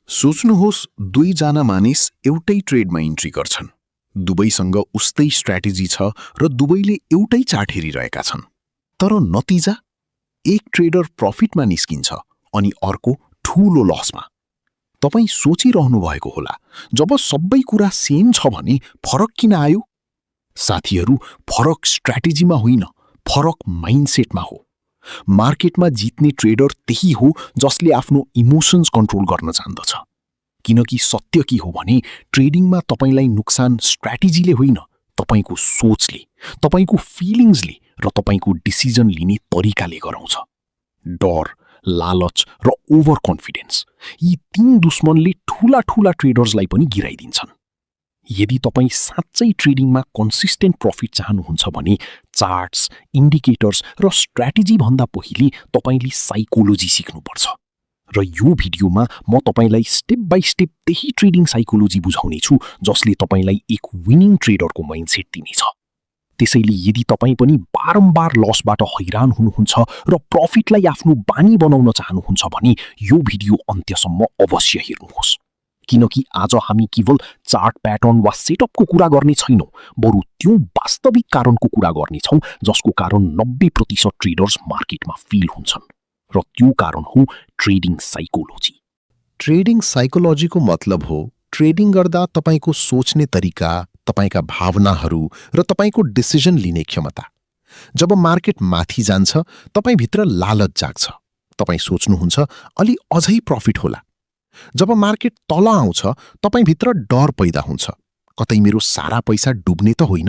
सोच्नुहोस् दुईजना मानिस एउटै ट्रेडमा इन्ट्री गर्छन्। दुवैसँग उस्तै स्ट्र्याटेजी छ र दुवैले एउटै चार्ट हेरिरहेका छन्। तर नतिजा एक ट्रेडर प्रफिटमा निस्किन्छ अनि अर्को ठूलो लसमा। तपाईँ सोचिरहनु भएको होला, जब सबै कुरा सेम छ भने फरक किन आयो? साथीहरू, फरक स्ट्र्याटेजीमा होइन, फरक माइन्डसेटमा हो। मार्केटमा जित्ने ट्रेडर त्यही हो जसले आफ्नो इमोसन्स कन्ट्रोल गर्न जान्दछ। किनकि सत्य के हो भने ट्रेडिङमा तपाईलाई नुक्सान स्ट्र्याटेजीले होइन, तपाईको सोचले, तपाईको फिलिङ्सले र तपाईको डिसिजन लिने तरिकाले गराउँछ। डर, लालच र ओभर कन्फिडेन्स, यी तीन दुश्मनले ठूला ठूला ट्रेडर्सलाई पनि गिराइदिन्छन्। यदि तपाईँ साँच्चै ट्रेडिङमा कन्सिस्टेन्ट प्रफिट चाहनुहुन्छ भने चार्ट्स, इन्डिकेटर्स र स्ट्र्याटेजी भन्दा पहिले तपाईले साइकोलोजी सिक्नुपर्छ। र यो भिडियोमा म तपाईलाई स्टेप बाई स्टेप त्यही ट्रेडिङ साइकोलोजी बुझाउने छु जसले तपाईलाई एक विनिङ ट्रेडरको माइन्डसेट दिनेछ। त्यसैले यदि तपाईँ पनि बारम्बार लसबाट हैरान हुनुहुन्छ र प्रफिटलाई आफ्नो बानी बनाउन चाहनुहुन्छ भने यो भिडियो अन्त्यसम्म अवश्य हेर्नुहोस्। किनकि आज हामी केवल चार्ट प्याटर्न वा सेटअपको कुरा गर्ने छैनौँ, बरु त्यो वास्तविक कारणको कुरा गर्नेछौँ जसको कारण 90% ट्रेडर्स मार्केटमा फेल हुन्छन्। र त्यो कारण हो ट्रेडिङ साइकोलोजी। ट्रेडिङ साइकोलोजीको मतलब हो ट्रेडिङ गर्दा तपाईको सोच्ने तरिका, तपाईका भावनाहरू र तपाईको डिसिजन लिने क्षमता। जब मार्केट माथि जान्छ, तपाईभित्र लालच जाग्छ। तपाईँ सोच्नुहुन्छ अलि अझै प्रफिट होला। जब मार्केट तल आउँछ, तपाईभित्र डर पैदा हुन्छ, कतै मेरो सारा पैसा डुब्ने त होइन।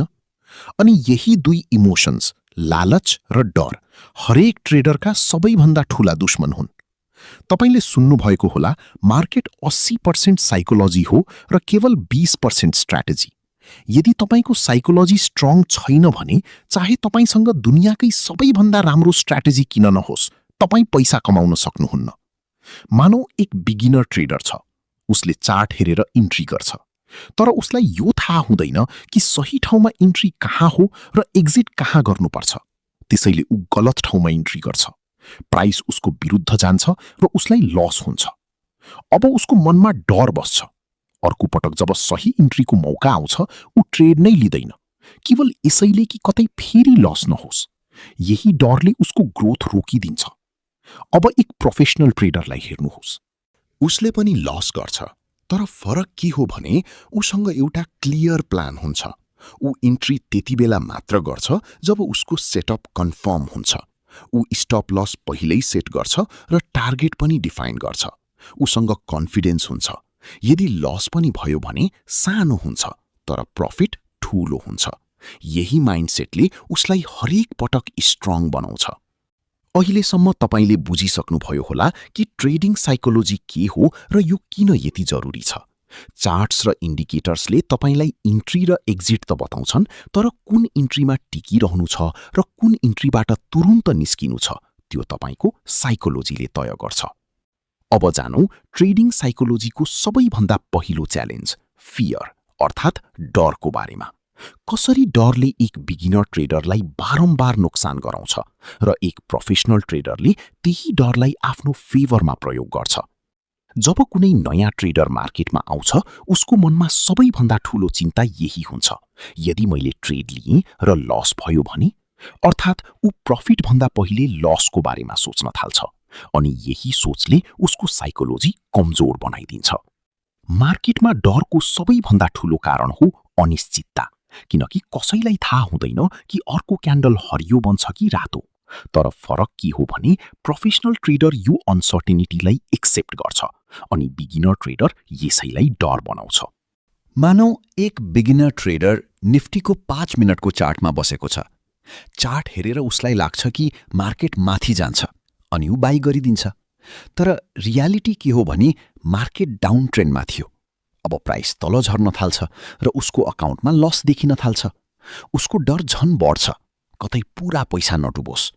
अनि यही दुई इमोसन्स, लालच र डर, हरेक ट्रेडरका सबैभन्दा ठूला दुश्मन हुन्। तपाईले सुन्नुभएको होला, मार्केट 80% साइकोलोजी हो र केवल 20% स्ट्र्याटेजी। यदि तपाईको साइकोलोजी स्ट्रङ छैन भने चाहे तपाईसँग दुनियाँकै सबैभन्दा राम्रो स्ट्र्याटेजी किन नहोस्, तपाईँ पैसा कमाउन सक्नुहुन्न। मानौ एक बिगिनर ट्रेडर छ, उसले चार्ट हेरेर इन्ट्री गर्छ, तर उसलाई यो थाहा हुँदैन कि सही ठाउँमा इन्ट्री कहाँ हो र एक्जिट कहाँ गर्नुपर्छ। त्यसैले ऊ गलत ठाउँमा इन्ट्री गर्छ। प्राइस उसको विरुद्ध जान्छ र उसलाई लस हुन्छ। अब उसको मनमा डर बस्छ। अर्को पटक जब सही इन्ट्रीको मौका आउँछ, ऊ ट्रेड नै लिँदैन, केवल यसैले कि कतै फेरि लस नहोस्। यही डरले उसको ग्रोथ रोकिदिन्छ। अब एक प्रोफेसनल ट्रेडरलाई हेर्नुहोस्, उसले पनि लस गर्छ, तर फरक के हो भने उसँग एउटा क्लियर प्लान हुन्छ। ऊ इन्ट्री त्यति बेला मात्र गर्छ जब उसको सेटअप कन्फर्म हुन्छ। ऊ स्टप लस पहिल्यै सेट गर्छ र टार्गेट पनि डिफाइन गर्छ। उसँग कन्फिडेन्स हुन्छ। यदि लस पनि भयो भने सानो हुन्छ, तर प्रफिट ठूलो हुन्छ। यही माइन्डसेटले उसलाई हरेक पटक स्ट्रङ बनाउँछ। अहिलेसम्म तपाईले बुझिसक्नुभयो होला कि ट्रेडिङ साइकोलोजी के हो र यो किन यति जरुरी छ। चार्ट्स र इन्डिकेटर्सले तपाईलाई इन्ट्री र एक्जिट त बताउँछन्, तर कुन इन्ट्रीमा टिकिरहनु छ र कुन इन्ट्रीबाट तुरुन्त निस्किनु छ त्यो तपाईको साइकोलोजीले तय गर्छ। अब जानौं ट्रेडिङ साइकोलोजीको सबैभन्दा पहिलो च्यालेन्ज, फियर अर्थात् डरको बारेमा। कसरी डरले एक बिगिनर ट्रेडरलाई बारम्बार नोक्सान गराउँछ र एक प्रोफेसनल ट्रेडरले त्यही डरलाई आफ्नो फेभरमा प्रयोग गर्छ। जब कुनै नयाँ ट्रेडर मार्केटमा आउँछ, उसको मनमा सबैभन्दा ठूलो चिन्ता यही हुन्छ, यदि मैले ट्रेड लिएँ र लस भयो भने। अर्थात् ऊ प्रफिट भन्दा पहिले लसको बारेमा सोच्न थाल्छ अनि यही सोचले उसको साइकोलोजी कमजोर बनाइदिन्छ। मार्केटमा डरको सबैभन्दा ठूलो कारण हो अनिश्चितता, किनकि कसैलाई थाहा हुँदैन कि अर्को क्यान्डल हरियो बन्छ कि रातो। तर फरक के हो भने प्रोफेसनल ट्रेडर यो अनसर्टेनिटीलाई एक्सेप्ट गर्छ अनि बिगिनर ट्रेडर यसैलाई डर बनाउँछ। मानौ एक बिगिनर ट्रेडर निफ्टीको 5 मिनटको चार्टमा बसेको छ। चार्ट हेरेर उसलाई लाग्छ कि मार्केट माथि जान्छ अनि ऊ बाई गरिदिन्छ। तर रियालिटी के हो भने मार्केट डाउन ट्रेन्डमा थियो। अब प्राइस तल झर्न थाल्छ र उसको अकाउन्टमा लस देखिन थाल्छ। उसको डर झन बढ्छ, कतै पूरा पैसा नडुबोस्।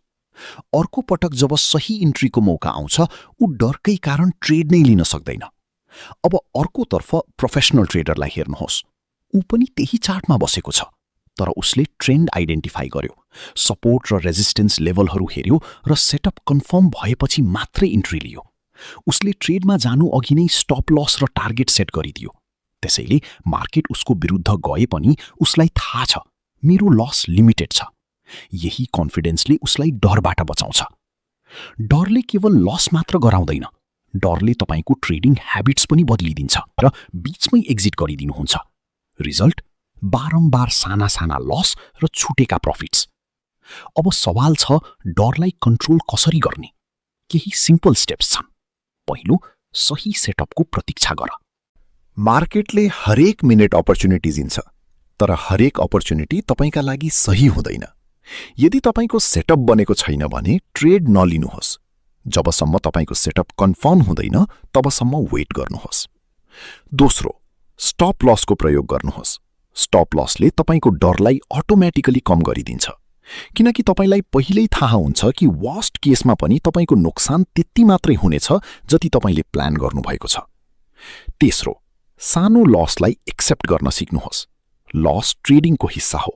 अर्को पटक जब सही इन्ट्रीको मौका आउँछ, ऊ डरकै कारण ट्रेड नै लिन सक्दैन। अब अर्कोतर्फ प्रोफेसनल ट्रेडरलाई हेर्नुहोस्, ऊ पनि त्यही चार्टमा बसेको छ, तर उसले ट्रेन्ड आइडेन्टिफाई गर्यो, सपोर्ट र रेजिस्टेन्स लेभलहरू हेर्यो र सेटअप कन्फर्म भएपछि मात्रै इन्ट्री लियो। उसले ट्रेडमा जानु अघि नै स्टप लस र टार्गेट सेट गरिदियो। त्यसैले मार्केट उसको विरुद्ध गए पनि उसलाई थाहा छ मेरो लस लिमिटेड छ। यही कन्फिडेन्सले उसलाई डरबाट बचाउँछ। डरले केवल लस मात्र गराउँदैन, डरले तपाईँको ट्रेडिङ ह्याबिट्स पनि बदलिदिन्छ र बीचमै एक्जिट गरिदिनुहुन्छ। रिजल्ट बारम्बार साना साना लस र छुटेका प्रफिट्स। अब सवाल छ डरलाई कन्ट्रोल कसरी गर्ने? केही सिम्पल स्टेप्स छन्। पहिलो, सही सेटअपको प्रतीक्षा गर। मार्केटले हरेक मिनेट अपर्च्युनिटी दिन्छ, तर हरेक अपर्च्युनिटी तपाईँका लागि सही हुँदैन। यदि तपाईँको सेटअप बनेको छैन भने ट्रेड नलिनुहोस्। जबसम्म तपाईँको सेटअप कन्फर्म हुँदैन तबसम्म वेट गर्नुहोस्। दोस्रो, स्टप लसको प्रयोग गर्नुहोस्। स्टप लसले तपाईँको डरलाई अटोमेटिकली कम गरिदिन्छ, किनकि तपाईँलाई पहिल्यै थाहा हुन्छ कि वर्स्ट केसमा पनि तपाईँको नोक्सान त्यति मात्रै हुनेछ जति तपाईँले प्लान गर्नुभएको छ। तेस्रो, सानो लसलाई एक्सेप्ट गर्न सिक्नुहोस्। लस ट्रेडिङको हिस्सा हो।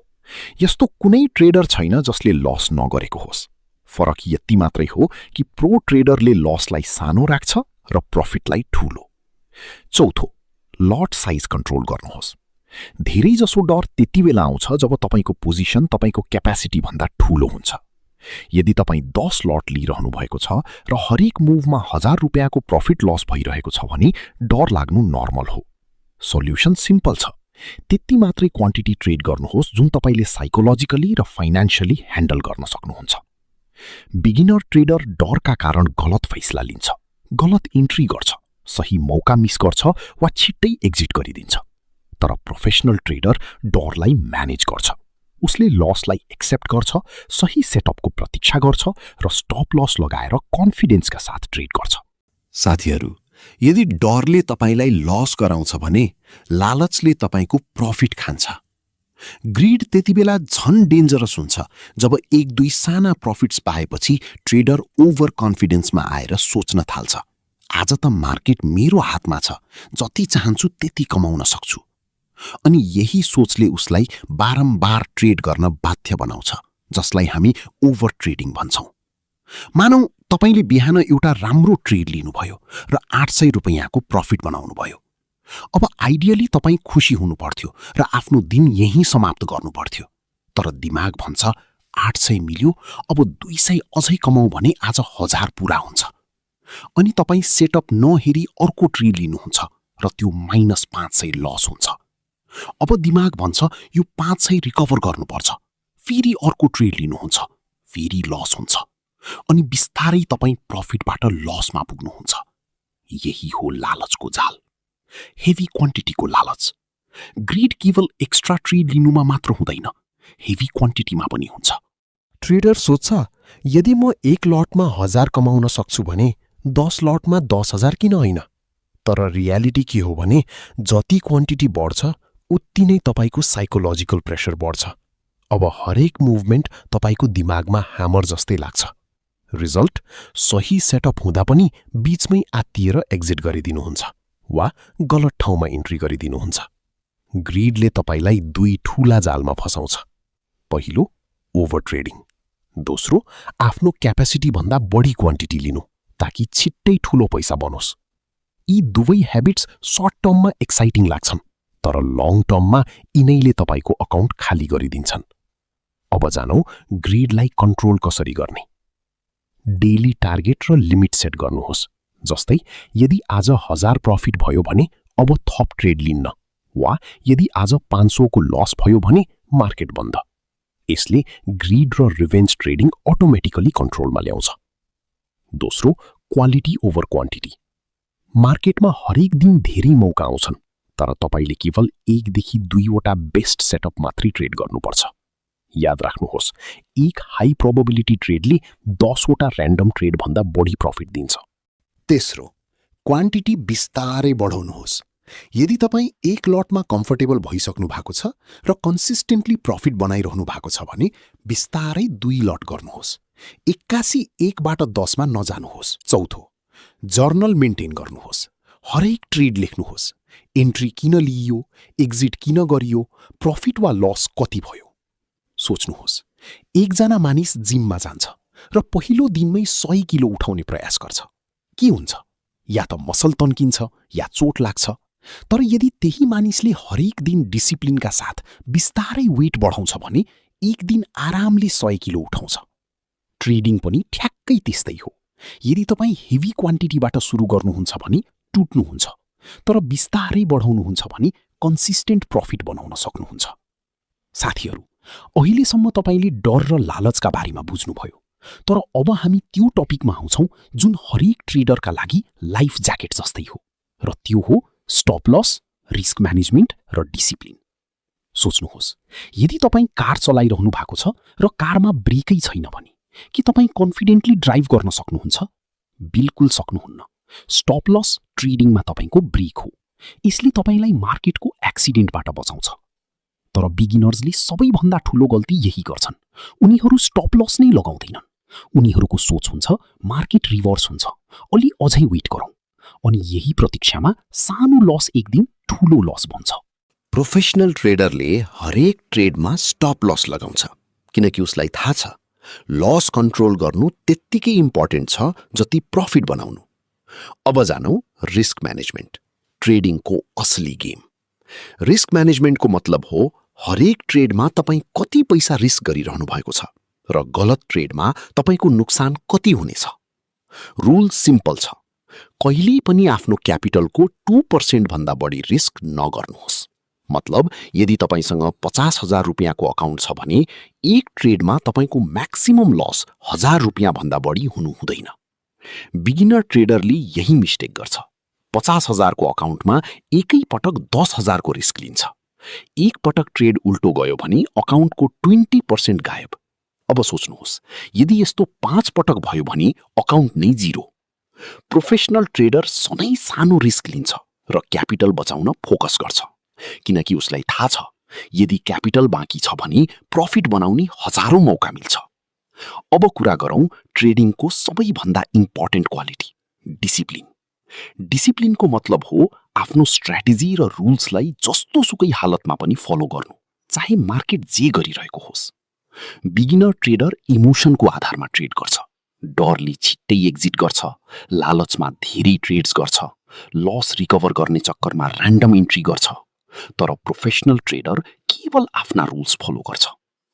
यस्तो कुनै ट्रेडर छैन जसले लस नगरेको होस्। फरक यति मात्रै हो कि प्रो ट्रेडरले लसलाई सानो राख्छ र प्रफिटलाई ठूलो। चौथो, लट साइज कन्ट्रोल गर्नुहोस्। धेरैजसो डर त्यति बेला आउँछ जब तपाईँको पोजिसन तपाईँको क्यापेसिटी भन्दा ठूलो हुन्छ। यदि तपाईँ 10 लट लिइरहनु भएको छ र हरेक मुभमा 1000 रुपियाँको प्रफिट लस भइरहेको छ भने डर लाग्नु नर्मल हो। सोल्युसन सिम्पल छ। त्यति मात्रै क्वान्टिटी ट्रेड गर्नुहोस् जुन तपाईँले साइकोलोजिकली र फाइनान्शियली ह्यान्डल गर्न सक्नुहुन्छ। बिगिनर ट्रेडर डरका कारण गलत फैसला लिन्छ, गलत इन्ट्री गर्छ, सही मौका मिस गर्छ वा छिट्टै एक्जिट गरिदिन्छ। तर प्रोफेसनल ट्रेडर डरलाई म्यानेज गर्छ। उसले लसलाई एक्सेप्ट गर्छ, सही सेटअपको प्रतीक्षा गर्छ र स्टप लस लगाएर कन्फिडेन्सका साथ ट्रेड गर्छ। साथीहरू, यदि डरले तपाईँलाई लस गराउँछ भने लालचले तपाईँको प्रफिट खान्छ। ग्रीड त्यति बेला झन डेन्जरस हुन्छ जब एक दुई साना प्रफिट्स पाएपछि ट्रेडर ओभर कन्फिडेन्समा आएर सोच्न थाल्छ, आज त मार्केट मेरो हातमा छ, जति चाहन्छु त्यति कमाउन सक्छु। अनि यही सोचले उसलाई बारम्बार ट्रेड गर्न बाध्य बनाउँछ, जसलाई हामी ओभर ट्रेडिङ भन्छौँ। मानौ तपाईले बिहान एउटा राम्रो ट्रेड लिनुभयो र 800 रुपैयाँको प्रफिट बनाउनु भयो। अब आइडियली तपाईँ खुसी हुनु पर्थ्यो र आफ्नो दिन यही समाप्त गर्नु पर्थ्यो। तर दिमाग भन्छ 800 मिल्यो, अब 200 अझै कमाऊ भने आज 1000 पूरा हुन्छ। अनि तपाईँ सेटअप नहेरी अर्को ट्रेड लिनुहुन्छ र त्यो -500 लस हुन्छ। अब दिमाग भन्छ यो 500 रिकभर गर्नुपर्छ। फेरि अर्को ट्रेड लिनुहुन्छ, फेरि लस हुन्छ। अनि बिस्तारै तपाईँ प्रफिटबाट लसमा पुग्नुहुन्छ। यही हो लालचको जाल, हेभी क्वान्टिटीको लालच। ग्रीड केवल एक्स्ट्रा ट्रेड लिनुमा मात्र हुँदैन, हेभी क्वान्टिटीमा पनि हुन्छ। ट्रेडर सोच्छ, यदि म एक लटमा 1000 कमाउन सक्छु भने 10 लटमा 10,000 किन होइन? तर रियालिटी के हो भने जति क्वान्टिटी बढ्छ उति नै तपाईको साइकोलोजिकल प्रेसर बढ्छ। अब हरेक मुभमेन्ट तपाईको दिमागमा ह्यामर जस्तै लाग्छ। रिजल्ट, सही सेटअप हुँदा पनि बीचमै आत्तिएर एक्जिट गरिदिनुहुन्छ वा गलत ठाउँमा इन्ट्री गरिदिनुहुन्छ। ग्रीडले तपाईलाई दुई ठूला जालमा फसाउँछ। पहिलो, ओभर ट्रेडिङ। दोस्रो, आफ्नो क्यापेसिटी भन्दा बढी क्वान्टिटी लिनु ताकि छिट्टै ठूलो पैसा बनोस्। यी दुवै ह्याबिट्स सर्ट टर्ममा एक्साइटिङ लाग्छन्, तर लङ टर्ममा यिनैले तपाईको अकाउन्ट खाली गरिदिन्छन्। अब जानौ ग्रीडलाई कन्ट्रोल कसरी गर्ने। डेली टार्गेट र लिमिट सेट गर्नुहोस्। जस्तै यदि आज 1000 प्रफिट भयो भने अब थप ट्रेड लिन्न, वा यदि आज 500 को लस भयो भने मार्केट बन्द। यसले ग्रीड र रिभेन्ज ट्रेडिङ अटोमेटिकली कन्ट्रोलमा ल्याउँछ। दोस्रो, क्वालिटी ओभर क्वान्टिटी। मार्केटमा हरेक दिन धेरै मौका आउँछन्, तर तपाईले केवल 1 देखि 2 वटा बेस्ट सेटअप मात्रै ट्रेड गर्नुपर्छ। याद राख्नुहोस्, एक हाई प्रोबेबिलिटी ट्रेडले 10 वटा र्यान्डम ट्रेड भन्दा बढी प्रफिट दिन्छ। तेस्रो, क्वान्टिटी बिस्तारै बढाउनुहोस्। यदि तपाईँ एक लटमा कम्फर्टेबल भइसक्नु भएको छ र कन्सिस्टेन्टली प्रफिट बनाइरहनु भएको छ भने बिस्तारै 2 लट गर्नुहोस्। 81 1बाट 10 मा नजानुहोस्। चौथो, जर्नल मेन्टेन गर्नुहोस्। हरेक ट्रेड लेख्नुहोस्। एन्ट्री किन लिइयो, एक्जिट किन गरियो, प्रफिट वा लस कति भयो। सोच्नुहोस्, एकजना मानिस जिममा जान्छ र पहिलो दिनमै 100 किलो उठाउने प्रयास गर्छ। के हुन्छ? या त मसल तन्किन्छ या चोट लाग्छ। तर यदि त्यही मानिसले हरेक दिन डिसिप्लिनका साथ बिस्तारै वेट बढाउँछ भने एक दिन आरामले 100 किलो उठाउँछ। ट्रेडिङ पनि ठ्याक्कै त्यस्तै हो। यदि तपाईँ हेभी क्वान्टिटीबाट सुरु गर्नुहुन्छ भने टुट्नुहुन्छ, तर बिस्तारै बढाउनुहुन्छ भने कन्सिस्टेन्ट प्रफिट बनाउन सक्नुहुन्छ। साथीहरू, अहिलेसम्म तपाईँले डर र लालचका बारेमा बुझ्नुभयो, तर अब हामी त्यो टपिकमा आउँछौँ जुन हरेक ट्रेडरका लागि लाइफ ज्याकेट जस्तै हो, र त्यो हो स्टप लस, रिस्क म्यानेजमेन्ट र डिसिप्लिन। सोच्नुहोस्, यदि तपाईँ कार चलाइरहनु भएको छ र कारमा ब्रेकै छैन भने के तपाईँ कन्फिडेन्टली ड्राइभ गर्न सक्नुहुन्छ? बिल्कुल सक्नुहुन्न। स्टप लस ट्रेडिङमा तपाईँको ब्रेक हो। यसले तपाईँलाई मार्केटको एक्सिडेन्टबाट बचाउँछ। तर बिगिनर्सले सबैभन्दा ठूलो गल्ती यही गर्छन्। उनीहरू स्टप लस नै लगाउँदैनन्। उनीहरूको सोच हुन्छ मार्केट रिभर्स हुन्छ, अलि अझै वेट गरौँ, अनि यही प्रतीक्षामा सानो लस एक दिन ठूलो लस बन्छ। प्रोफेसनल ट्रेडरले हरेक ट्रेडमा स्टप लस लगाउँछ, किनकि उसलाई थाहा छ लस कन्ट्रोल गर्नु त्यत्तिकै इम्पोर्टेन्ट छ जति प्रफिट बनाउनु। अब जानौँ रिस्क म्यानेजमेन्ट, ट्रेडिङको असली गेम। रिस्क म्यानेजमेन्टको मतलब हो हरेक ट्रेडमा तपाईँ कति पैसा रिस्क गरिरहनु भएको छ र गलत ट्रेडमा तपाईँको नुक्सान कति हुनेछ। रुल सिम्पल छ, कहिल्यै पनि आफ्नो क्यापिटलको 2% भन्दा बढी रिस्क नगर्नुहोस्। मतलब यदि तपाईसँग 50,000 रुपियाँको अकाउन्ट छ भने एक ट्रेडमा तपाईँको म्याक्सिमम लस 1000 रुपियाँ भन्दा बढी हुनु हुँदैन। बिगिनर ट्रेडरले यही मिस्टेक गर्छ। 50,000 को अकाउन्टमा एकै पटक 10,000 को रिस्क लिन्छ। एक पटक ट्रेड उल्टो गयो भने अकाउन्टको 20% गायब। अब सोच्नुहोस्, यदि यस्तो 5 पटक भयो भने अकाउन्ट नै जिरो। प्रोफेसनल ट्रेडर सधैँ सानो रिस्क लिन्छ र क्यापिटल बचाउन फोकस गर्छ, किनकि उसलाई थाहा छ यदि क्यापिटल बाँकी छ भने प्रफिट बनाउने हजारौं मौका मिल्छ। अब कुरा गरौँ ट्रेडिङको सबैभन्दा इम्पोर्टेन्ट क्वालिटी, डिसिप्लिन। डिसिप्लिनको मतलब हो आफ्नो स्ट्र्याटेजी र रुल्सलाई जस्तो सुकै हालतमा पनि फलो गर्नु, चाहे मार्केट जे गरिरहेको होस्। बिगिनर ट्रेडर इमोसनको आधारमा ट्रेड गर्छ। डरले छिट्टै एक्जिट गर्छ, लालचमा धेरै ट्रेड्स गर्छ, लस रिकभर गर्ने चक्करमा र्यान्डम इन्ट्री गर्छ। तर प्रोफेसनल ट्रेडर केवल आफ्ना रुल्स फलो गर्छ।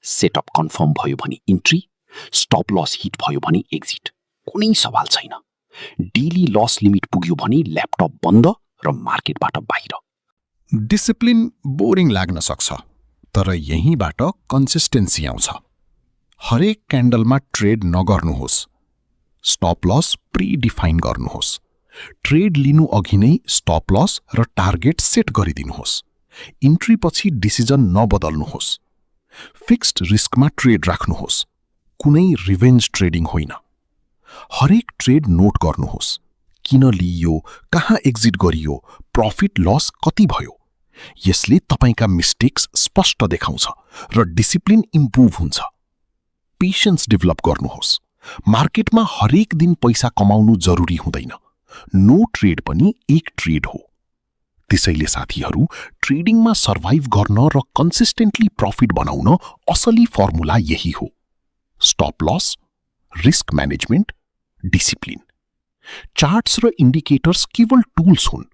सेटअप कन्फर्म भयो भने इन्ट्री, स्टप लस हिट भयो भने एक्जिट, कुनै सवाल छैन। डेली लस लिमिट पुग्यो भने ल्यापटप बन्द र मार्केटबाट बाहिर। डिसिप्लिन बोरिङ लाग्न सक्छ, तर यहीँबाट कन्सिस्टेन्सी आउँछ। हरेक क्यान्डलमा ट्रेड नगर्नुहोस्। स्टप लस प्रिडिफाइन गर्नुहोस्। ट्रेड लिनु अघि नै स्टप लस र टार्गेट सेट गरिदिनुहोस्। इन्ट्री पछि डिसिजन नबदल्नुहोस्। फिक्स्ड रिस्कमा ट्रेड राख्नुहोस्, कुनै रिभेन्ज ट्रेडिङ होइन। हरेक ट्रेड नोट गर्नुहोस्, किन लिइयो, कहाँ एक्जिट गरियो, प्रफिट लस कति भयो। यसले तपाईका मिस्टेक्स स्पष्ट देखाउँछ र डिसिप्लिन इम्प्रुभ हुन्छ। पेशेन्स डेभलप गर्नुहोस्। मार्केटमा हरेक दिन पैसा कमाउनु जरुरी हुँदैन। नो ट्रेड पनि एक ट्रेड हो। त्यसैले साथीहरू, ट्रेडिङमा सर्भाइभ गर्न र कन्सिस्टेन्टली प्रफिट बनाउन असली फर्मुला यही हो। Stop loss, risk management, discipline. Charts र इन्डिकेटर्स केवल टुल्स हुन्,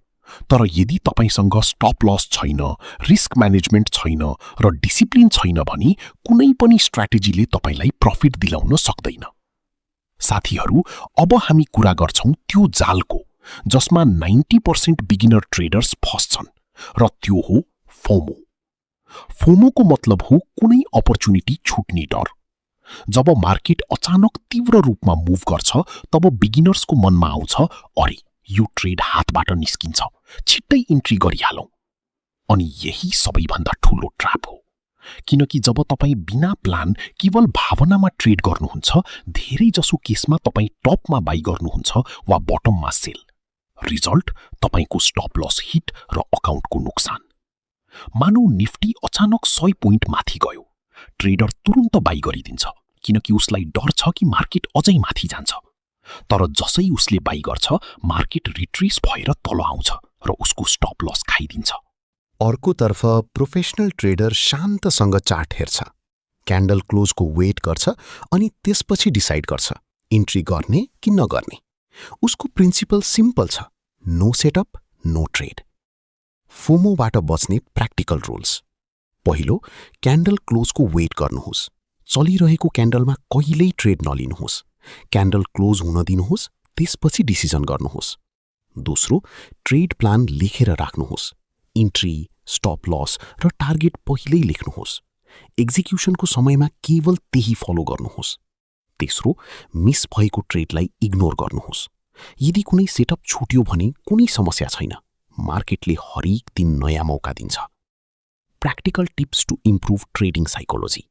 तर यदि तपाईसँग स्टप लस छैन, रिस्क म्यानेजमेन्ट छैन र डिसिप्लिन छैन भने कुनै पनि स्ट्र्याटेजीले तपाईलाई प्रफिट दिलाउन सक्दैन। साथीहरू, अब हामी कुरा गर्छौं त्यो जालको जसमा 90% बिगिनर ट्रेडर्स फस्छन्, र त्यो हो फोमो। फोमोको मतलब हो कुनै अपर्च्युनिटी छुट्ने डर। जब मार्केट अचानक तीव्र रूपमा मुभ गर्छ, तब बिगिनर्सको मनमा आउँछ, अरे यो ट्रेड हातबाट निस्किन्छ, छिट्टै इन्ट्री गरिहालौं। अनि यही सबैभन्दा ठूलो ट्र्याप हो, किनकि जब तपाईँ बिना प्लान केवल भावनामा ट्रेड गर्नुहुन्छ, धेरै जसो केसमा तपाईँ टपमा बाई गर्नुहुन्छ वा बटममा सेल। रिजल्ट तपाईको स्टप लस हिट र अकाउन्टको नुक्सान। मानौ निफ्टी अचानक 100 पोइन्ट माथि गयो, ट्रेडर तुरुन्त बाई गरिदिन्छ, किनकि उसलाई डर छ कि मार्केट अझै माथि जान्छ। तर जसै उसले बाई गर्छ, मार्केट रिट्रेस भएर तल आउँछ र उसको स्टप लस खाइदिन्छ। अर्कोतर्फ प्रोफेसनल ट्रेडर शान्तसँग चार्ट हेर्छ, क्यान्डल क्लोजको वेट गर्छ अनि त्यसपछि डिसाइड गर्छ इन्ट्री गर्ने कि नगर्ने। उसको प्रिन्सिपल सिम्पल छ, नो सेटअप, नो ट्रेड। फोमोबाट बच्ने प्र्याक्टिकल रुल्स। पहिलो, क्यान्डल क्लोजको वेट गर्नुहोस्। चलिरहेको क्यान्डलमा कहिल्यै ट्रेड नलिनुहोस्। क्यान्डल क्लोज हुन दिनुहोस्, त्यसपछि डिसिजन गर्नुहोस्। दोस्रो, ट्रेड प्लान लेखेर राख्नुहोस्। इन्ट्री, स्टप लस र टार्गेट पहिल्यै लेख्नुहोस्। एक्जिक्युसनको समयमा केवल त्यही फलो गर्नुहोस्। तेस्रो, मिस भएको ट्रेडलाई इग्नोर गर्नुहोस्। यदि कुनै सेटअप छुट्यो भने कुनै समस्या छैन, मार्केटले हरेक दिन नयाँ मौका दिन्छ। Practical tips to improve trading psychology.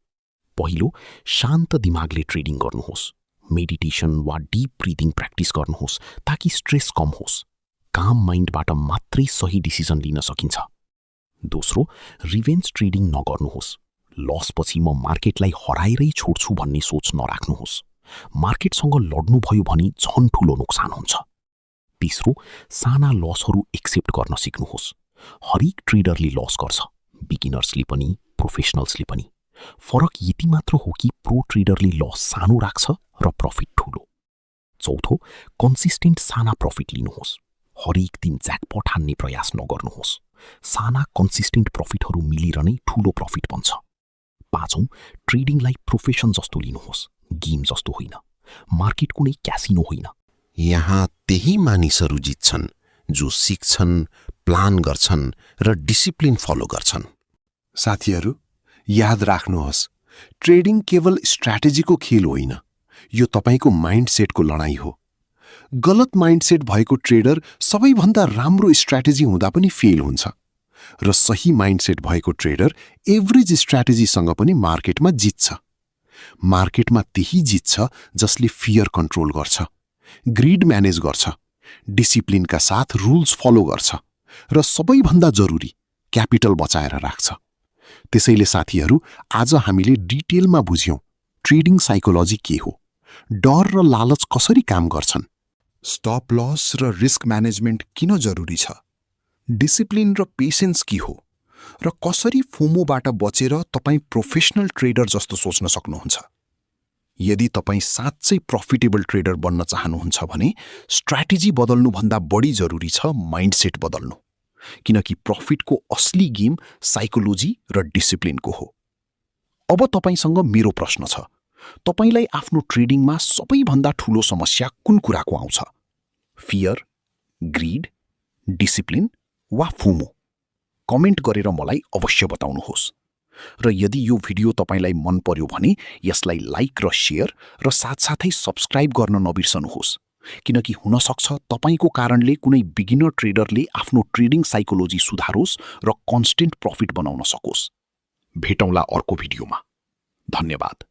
पहिलो, शान्त दिमागले ट्रेडिङ गर्नुहोस्। मेडिटेसन वा डीप ब्रिदिङ प्र्याक्टिस गर्नुहोस् ताकि स्ट्रेस कम होस्। काम माइन्डबाट मात्रै सही डिसिजन लिन सकिन्छ। दोस्रो, रिभेन्ज ट्रेडिङ नगर्नुहोस्। लसपछि म मार्केटलाई हराएरै छोड्छु भन्ने सोच नराख्नुहोस्। मार्केटसँग लड्नुभयो भने झन् ठूलो नोक्सान हुन्छ। तेस्रो, साना लसहरू एक्सेप्ट गर्न सिक्नुहोस्। हरेक ट्रेडरले लस गर्छ, बिगिनर्सले पनि, प्रोफेसनल्सले पनि। फरक यति मात्र हो कि प्रो ट्रेडरले लस सानो राख्छ र प्रफिट ठूलो। चौथो, कन्सिस्टेन्ट साना प्रफिट लिनुहोस्। हरेक दिन ज्याकपट हान्ने प्रयास नगर्नुहोस्। साना कन्सिस्टेन्ट प्रफिटहरू मिलेर नै ठूलो प्रफिट बन्छ। पाँचौं, ट्रेडिङलाई प्रोफेसन जस्तो लिनुहोस्, गेम जस्तो होइन। मार्केट कुनै क्यासिनो होइन। यहाँ त्यही मानिसहरू जित्छन् जो सिक्छन्, प्लान गर्छन् र डिसिप्लिन फलो गर्छन्। साथीहरू, याद राख्नुहोस्, ट्रेडिङ केवल स्ट्र्याटेजीको खेल होइन, यो तपाईको माइन्डसेटको लडाईँ हो। गलत माइन्डसेट भएको ट्रेडर सबैभन्दा राम्रो स्ट्र्याटेजी हुँदा पनि फेल हुन्छ र सही माइन्डसेट भएको ट्रेडर एभरेज स्ट्र्याटेजीसँग पनि मार्केटमा जित्छ। मार्केटमा त्यही जित्छ जसले फियर कन्ट्रोल गर्छ, ग्रिड म्यानेज गर्छ, डिसिप्लिनका साथ रुल्स फलो गर्छ र सबैभन्दा जरुरी क्यापिटल बचाएर राख्छ। त्यसैले साथीहरू, आज हामीले डिटेलमा बुझ्यौं ट्रेडिङ साइकोलोजी के हो, डर र लालच कसरी काम गर्छन्, स्टप लस र रिस्क म्यानेजमेन्ट किन जरुरी छ, डिसिप्लिन र पेसेन्स के हो र कसरी फोमोबाट बचेर तपाईँ प्रोफेसनल ट्रेडर जस्तो सोच्न सक्नुहुन्छ। यदि तपाईँ साँच्चै प्रफिटेबल ट्रेडर बन्न चाहनुहुन्छ भने स्ट्र्याटेजी बदल्नुभन्दा बढी जरुरी छ माइन्डसेट बदल्नु, किनकि प्रफिटको असली गेम साइकोलोजी र डिसिप्लिनको हो। अब तपाईसँग मेरो प्रश्न छ, तपाईलाई आफ्नो ट्रेडिङमा सबैभन्दा ठूलो समस्या कुन कुराको आउँछ? फियर, ग्रिड, डिसिप्लिन वा फोमो? कमेन्ट गरेर मलाई अवश्य बताउनुहोस्। र यदि यो भिडियो तपाईलाई मन पर्यो भने यसलाई लाइक र शेयर र साथसाथै सब्स्क्राइब गर्न नबिर्सनुहोस्, किनकि हुन सक्छ तपाईको कारणले कुनै बिगिनर ट्रेडरले आफ्नो ट्रेडिङ साइकोलोजी सुधारोस् र कन्स्टेन्ट प्रफिट बनाउन सकोस्। भेटौँला अर्को भिडियोमा। धन्यवाद।